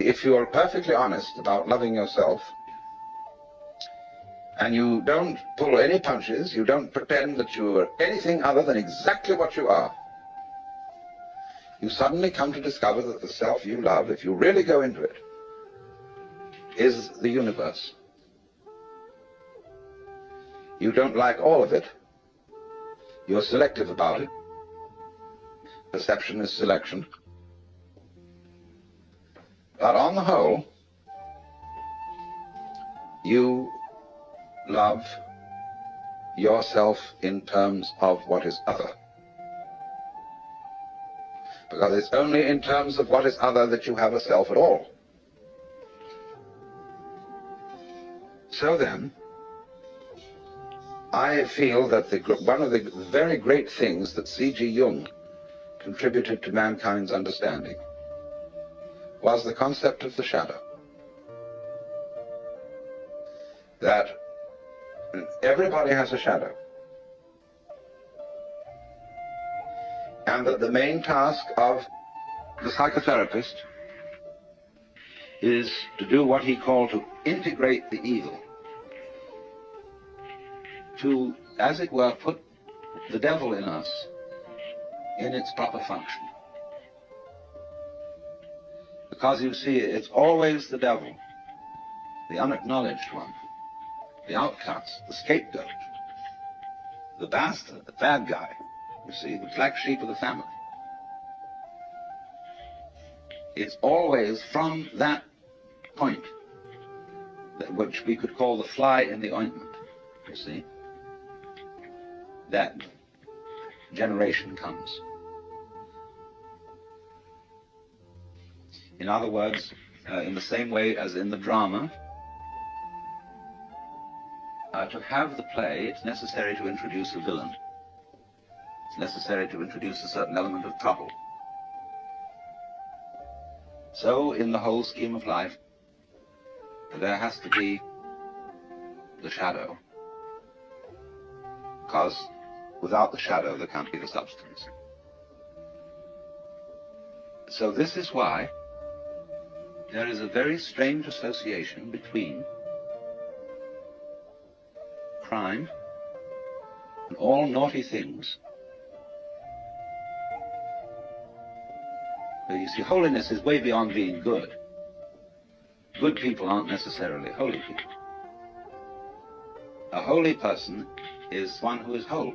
if you are perfectly honest about loving yourself, and you don't pull any punches, you don't pretend that you are anything other than exactly what you are, you suddenly come to discover that the self you love, if you really go into it, is the universe. You don't like all of it. You're selective about it. Perception is selection. But on the whole, you love yourself in terms of what is other. Because it's only in terms of what is other that you have a self at all. So then, I feel that one of the very great things that C.G. Jung contributed to mankind's understanding was the concept of the shadow. That everybody has a shadow. And that the main task of the psychotherapist is to do what he called to integrate the evil. To, as it were, put the devil in us in its proper function. Because you see, it's always the devil, the unacknowledged one, the outcast, the scapegoat, the bastard, the bad guy, you see, the black sheep of the family. It's always from that point, which we could call the fly in the ointment, you see, that generation comes. In other words, in the same way as in the drama, to have the play, it's necessary to introduce a villain. It's necessary to introduce a certain element of trouble. So, in the whole scheme of life, there has to be the shadow. Because without the shadow, there can't be the substance. So this is why there is a very strange association between crime and all naughty things. But you see, holiness is way beyond being good. Good people aren't necessarily holy people. A holy person is one who is whole,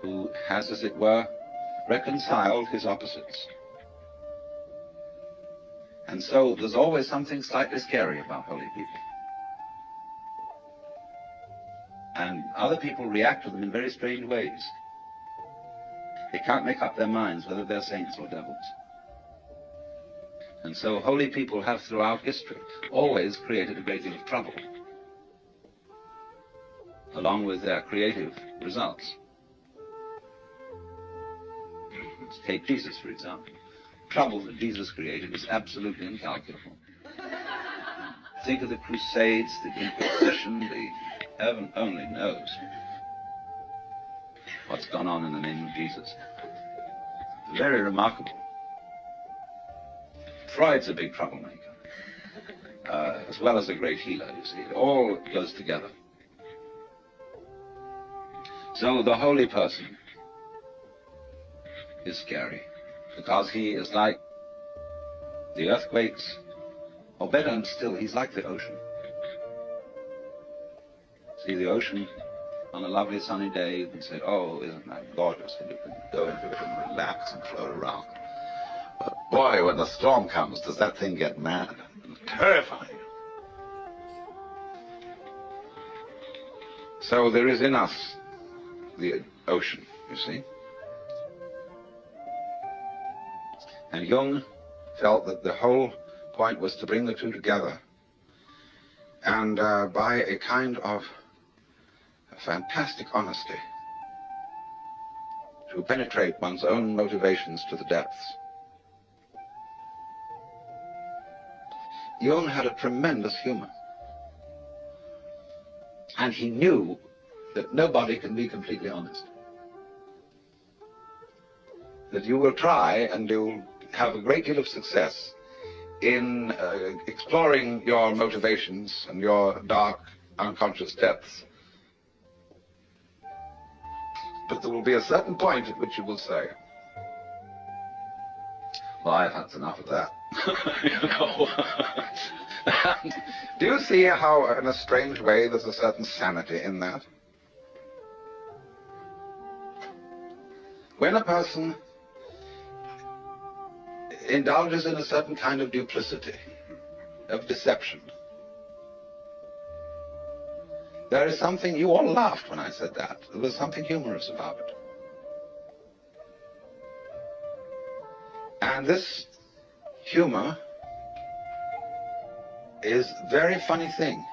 who has, as it were, reconciled his opposites. And so there's always something slightly scary about holy people. And other people react to them in very strange ways. They can't make up their minds whether they're saints or devils. And so holy people have throughout history always created a great deal of trouble, along with their creative results. Let's take Jesus, for example. The trouble that Jesus created is absolutely incalculable. Think of the Crusades, the Inquisition, the heaven only knows what's gone on in the name of Jesus. Very remarkable. Freud's a big troublemaker, as well as a great healer, you see. It all goes together. So the holy person is scary, because he is like the earthquakes, or better still, he's like the ocean. See the ocean on a lovely sunny day, you can say, oh, isn't that gorgeous? And you can go into it and relax and float around. But boy, when the storm comes, does that thing get mad and terrifying. So there is in us the ocean, you see. And Jung felt that the whole point was to bring the two together, and by a kind of fantastic honesty, to penetrate one's own motivations to the depths. Jung had a tremendous humor, and he knew that nobody can be completely honest. That you will try and you'll have a great deal of success in exploring your motivations and your dark, unconscious depths. But there will be a certain point at which you will say, well, I've had enough of that. Do you see how, in a strange way, there's a certain sanity in that? When a person indulges in a certain kind of duplicity, of deception, there is something, you all laughed when I said that, there was something humorous about it. And this humor is a very funny thing.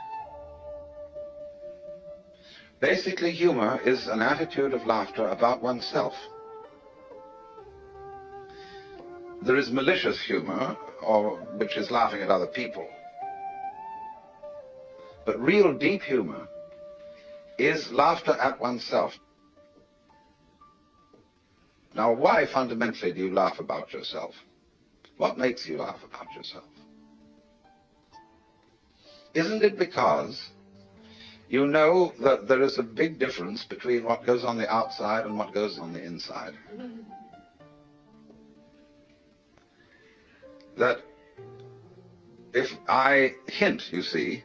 Basically, humor is an attitude of laughter about oneself. There is malicious humor, which is laughing at other people. But real deep humor is laughter at oneself. Now, why fundamentally do you laugh about yourself? What makes you laugh about yourself? Isn't it because you know that there is a big difference between what goes on the outside and what goes on the inside? That if I hint, you see,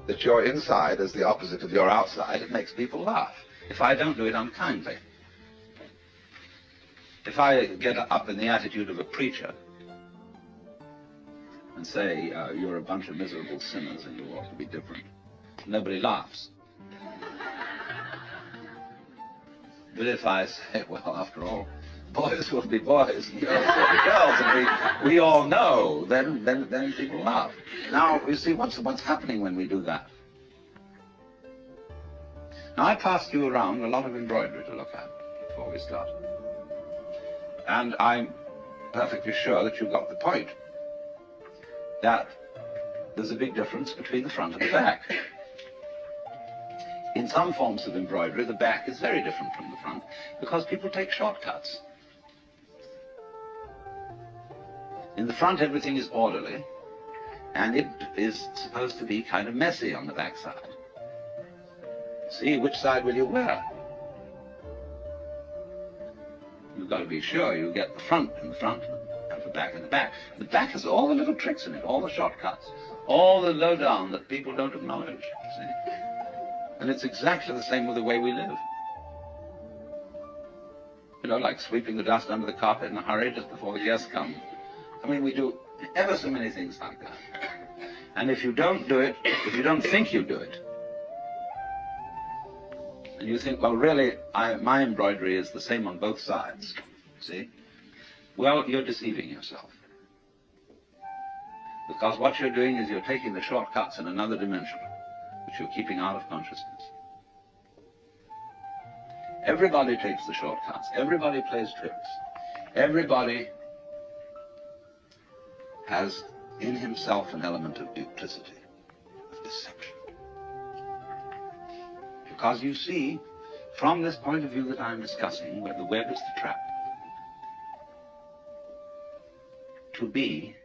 that your inside is the opposite of your outside, it makes people laugh. If I don't do it unkindly. If I get up in the attitude of a preacher and say, you're a bunch of miserable sinners and you ought to be different, nobody laughs. But if I say, well, after all, boys will be boys and girls will be girls, and we all know, then people laugh. Now, you see, what's happening when we do that? Now, I passed you around a lot of embroidery to look at before we started. And I'm perfectly sure that you got the point, that there's a big difference between the front and the back. In some forms of embroidery, the back is very different from the front because people take shortcuts. In the front, everything is orderly, and it is supposed to be kind of messy on the back side. See, which side will you wear? You've got to be sure you get the front in the front and the back in the back. The back has all the little tricks in it, all the shortcuts, all the lowdown that people don't acknowledge, see? And it's exactly the same with the way we live. You know, like sweeping the dust under the carpet in a hurry just before the guests come. I mean, we do ever so many things like that. And if you don't do it, if you don't think you do it, and you think, well, really, my embroidery is the same on both sides, see? Well, you're deceiving yourself. Because what you're doing is you're taking the shortcuts in another dimension, which you're keeping out of consciousness. Everybody takes the shortcuts. Everybody plays tricks. Everybody has in himself an element of duplicity, of deception. Because you see, from this point of view that I'm discussing, where the web is the trap, to be